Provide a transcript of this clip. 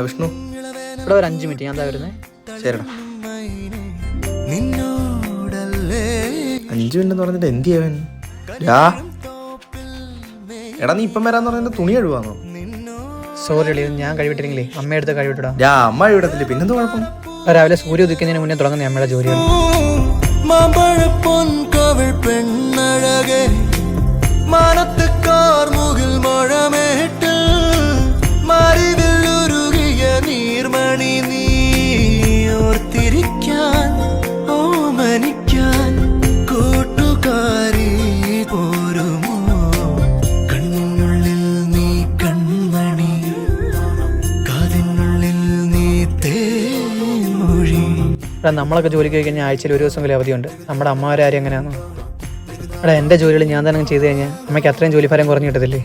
വിഷ്ണു ഇവിടെ ഒരു 5 മിനിറ്റ് ഞാൻ എന്താ വരുന്നത്. ശരിടാ. 5 മിനിറ്റ് പറഞ്ഞിട്ട് എന്ത് ചെയ്യാൻ? എടാ നീ ഇപ്പം വരാന്ന് പറഞ്ഞ തുണി കഴുവാന്നോ? സോറി അളി, ഞാൻ കഴിവിട്ടില്ലെങ്കിലേ അമ്മയെടുത്ത് കഴിവിട്ടിടാം. അമ്മ കഴിവിടത്തില്ല, പിന്നെന്ത് കുഴപ്പം? രാവിലെ സൂര്യ ഉദിക്കുന്നതിന് മുന്നേ തുടങ്ങുന്ന അമ്മയുടെ ജോലിയാണ്. നമ്മളൊക്കെ ജോലിക്ക് പോയി കഴിഞ്ഞാൽ ആഴ്ചയിൽ 1 ദിവസമെങ്കിലും അവധിയുണ്ട്. നമ്മുടെ അമ്മമാരെ ആരും എങ്ങനെയാണോ? എടാ എൻ്റെ ജോലികൾ ഞാൻ തന്നെ ചെയ്ത് കഴിഞ്ഞാൽ അമ്മയ്ക്ക് അത്രയും ജോലിഭാരം കുറഞ്ഞു കിട്ടത്തില്ലേ?